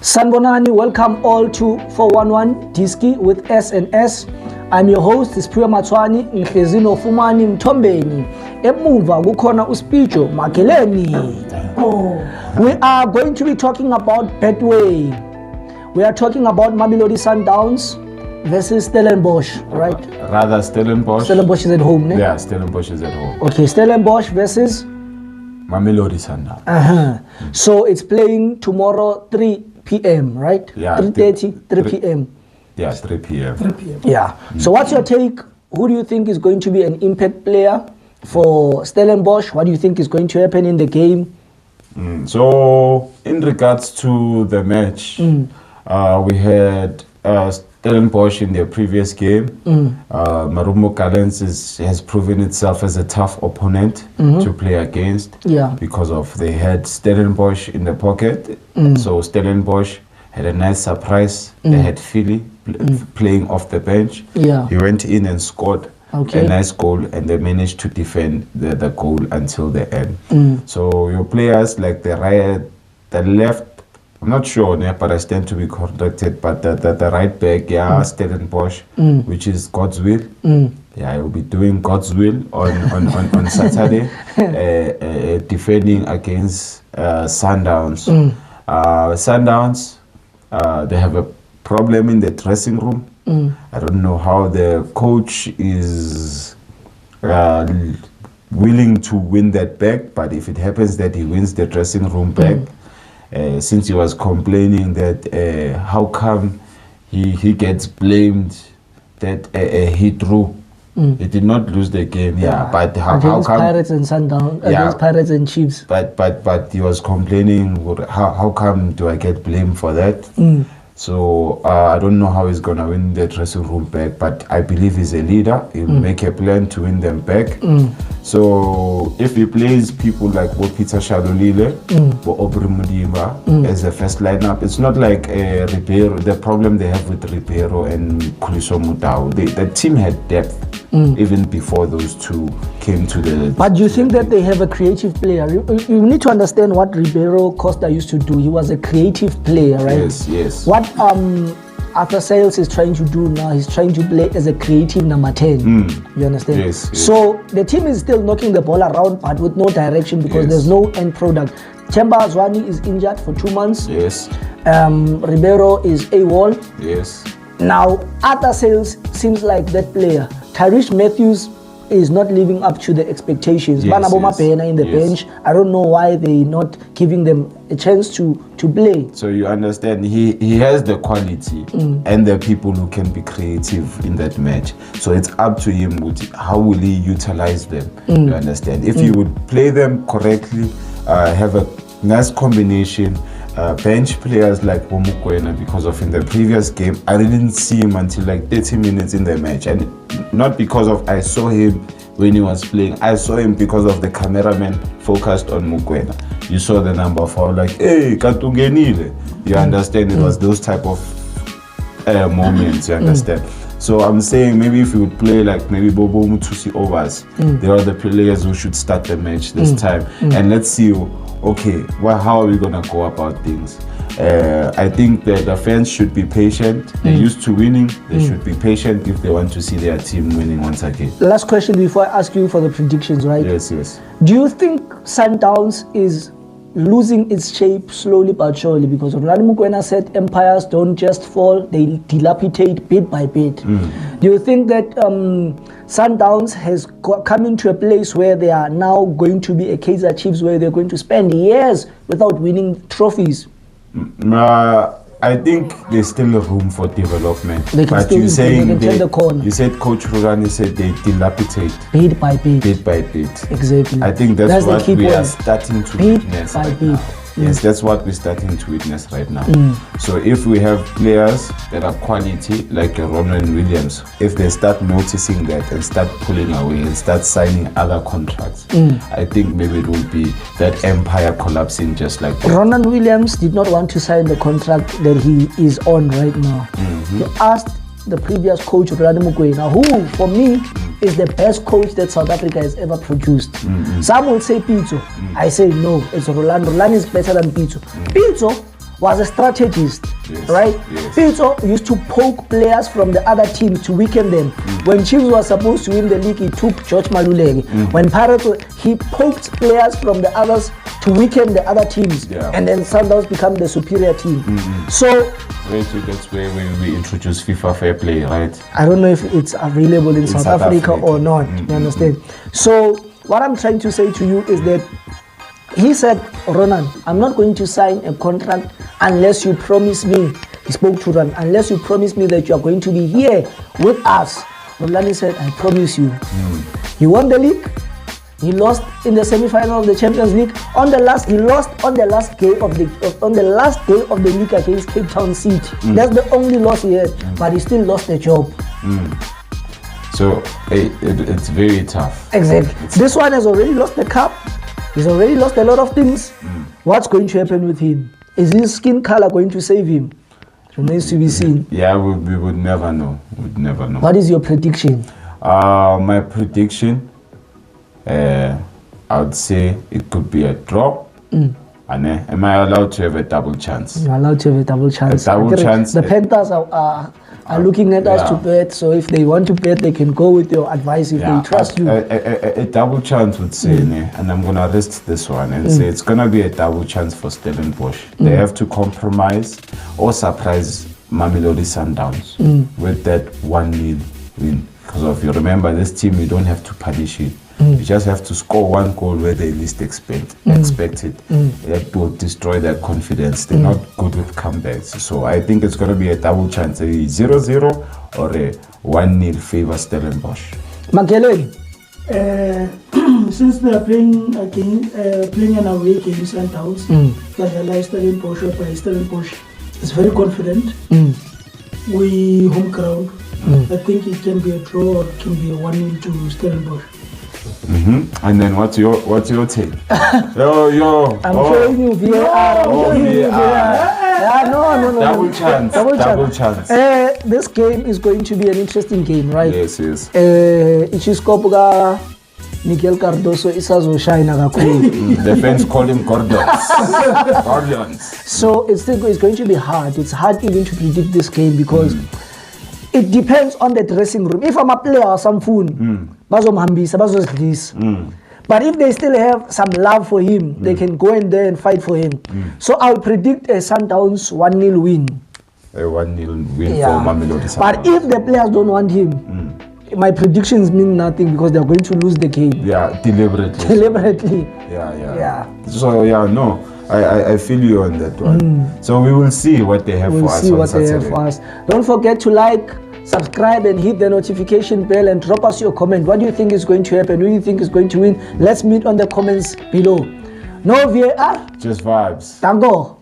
Sanbonani, welcome all to 411 Diski with S&S. I'm your host, Ispriya Matwani, Nhlezino Fumani Mtombeni. Emuva kukhona uSpijo Mageleni. We are going to be talking about Betway. We are talking about Mamelodi Sundowns versus Stellenbosch, right? Rather Stellenbosch. Stellenbosch is at home, ne? Yeah, Stellenbosch is at home. Okay, Stellenbosch versus Mamelodi Sundowns. So it's playing tomorrow 3 p.m., right? Yeah. 3:30, 3 p.m. Yeah, 3 p.m. Yeah. So what's your take? Who do you think is going to be an impact player for Stellenbosch? What do you think is going to happen in the game? So in regards to the match, we had Stellenbosch in their previous game. Rumours has proven itself as a tough opponent to play against. Yeah. Because of they had Stellenbosch in the pocket. So Stellenbosch had a nice surprise. They had Philly playing off the bench. Yeah. He went in and scored a nice goal, and they managed to defend the goal until the end. So your players like the left, I'm not sure, but I stand to be corrected, but the right back, Stellenbosch, which is God's will. Yeah, I will be doing God's will on Saturday, defending against Sundowns. Sundowns, they have a problem in the dressing room. I don't know how the coach is willing to win that back, but if it happens that he wins the dressing room back, since he was complaining that how come he gets blamed that he drew. He did not lose the game, but how come Pirates and Sundowns, against Pirates and Chiefs. But he was complaining, how come do I get blamed for that? So I don't know how he's gonna win the dressing room back, but I believe he's a leader. He'll make a plan to win them back. So if he plays people like Peter Shalolile or Aubrey Mudimba as the first lineup, it's not like Ribeiro. The problem they have with Ribeiro and Kuliso Mutau, the team had depth even before those two came to the. But do you think that they have a creative player? You need to understand what Ribeiro Costa used to do. He was a creative player, right? Yes. What Arthur Sales is trying to do now, he's trying to play as a creative number 10. You understand? Yes. So the team is still knocking the ball around, but with no direction because there's no end product. Chemba Zwani is injured for 2 months. Yes. Ribeiro is AWOL. Yes. Now, Arthur Sales seems like that player. Tyrese Matthews is not living up to the expectations. Banaboma Pena in the bench. I don't know why they're not giving them a chance to play. So you understand, he has the quality and the people who can be creative in that match. So it's up to him, how will he utilize them? You understand? If you would play them correctly, have a nice combination, bench players like Womukwena, because of in the previous game, I didn't see him until like 30 minutes in the match. And not because of I saw him when he was playing. I saw him because of the cameraman focused on Mukwena. You saw the number 4, like, hey, Katungenile. You understand? It was those type of moments, you understand? So I'm saying maybe if you would play like maybe Bobo Mutusi overs, they are the players who should start the match this time. And let's see, how are we going to go about things? I think that the fans should be patient. They're used to winning. They should be patient if they want to see their team winning once again. Last question before I ask you for the predictions, right? Yes. Do you think Sundowns is losing its shape slowly but surely? Because Ronaldo Mukwena said empires don't just fall, they dilapidate bit by bit. Do you think that Sundowns has come into a place where they are now going to be a Kaizer Chiefs, where they're going to spend years without winning trophies? I think there's still room for development. But you saying you said Coach Rugani said they dilapidate bit by bit. Bit by bit. Exactly. I think that's what we are starting to bit witness by right bit. now. Yes, that's what we're starting to witness right now. So if we have players that are quality, like Ronwen Williams, if they start noticing that and start pulling away and start signing other contracts, I think maybe it will be that empire collapsing just like that. Ronwen Williams did not want to sign the contract that he is on right now. He asked the previous coach, Rolando Mokoena, who for me is the best coach that South Africa has ever produced. Some will say Pizzo. I say no, it's Rolando. Rolando is better than Pizzo. Pizzo was a strategist, right? Yes. Pizzo used to poke players from the other teams to weaken them. When Chiefs was supposed to win the league, he took George Maluleke. When Pirates, he poked players from the others to weaken the other teams, and then Sundowns become the superior team. So that's where we introduce FIFA Fair Play, right? I don't know if it's available in South Africa or not. You understand? So what I'm trying to say to you is that he said, Ronan, I'm not going to sign a contract unless you promise me. He spoke to Ron, unless you promise me that you are going to be here with us. Rolani said, I promise you. He won the league. He lost in the semi-final of the Champions League. He lost on the last day of the league against Cape Town City. That's the only loss he had, but he still lost the job. So it's very tough. Exactly. This one has already lost the cup. He's already lost a lot of things. What's going to happen with him? Is his skin color going to save him? It remains to be seen. Yeah, we would never know. We'd never know. What is your prediction? My prediction, I would say it could be a draw. And am I allowed to have a double chance? You're allowed to have a double chance. A double chance. The Panthers are looking at us to bet, so if they want to bet, they can go with your advice if they trust you. A double chance would say, and I'm going to risk this one and say it's going to be a double chance for Stellenbosch. They have to compromise or surprise Mamelodi Sundowns with that 1-0 win. Because if you remember, this team, you don't have to punish it. You just have to score one goal where they least expect it. That will destroy their confidence. They're not good with comebacks. So I think it's going to be a double chance, a 0-0 or a 1-0 favor Stellenbosch. Magellan. Since they are playing an away game Sundowns, that they like Stellenbosch is very confident. We home ground. I think it can be a draw or it can be a 1-0 to Stellenbosch. And then what's your take? I'm showing you VAR. No. Double chance. This game is going to be an interesting game, right? Yes. Ichiskopuga Miguel Cardoso isazoshayina kakhulu. The fans call him Gordons. So it's going to be hard. It's hard even to predict this game because it depends on the dressing room. If I'm a player or some phone, but if they still have some love for him, they can go in there and fight for him. So I'll predict a Sundowns 1-0 win. A 1-0 win for Mamelodi Sundowns. But if the players don't want him, my predictions mean nothing because they're going to lose the game. Yeah, deliberately. Yeah. So I feel you on that one. So we will see what they have for us on Saturday. Don't forget to like, subscribe and hit the notification bell and drop us your comment. What do you think is going to happen? Who do you think is going to win? Let's meet on the comments below. No VAR. Just vibes. Tango.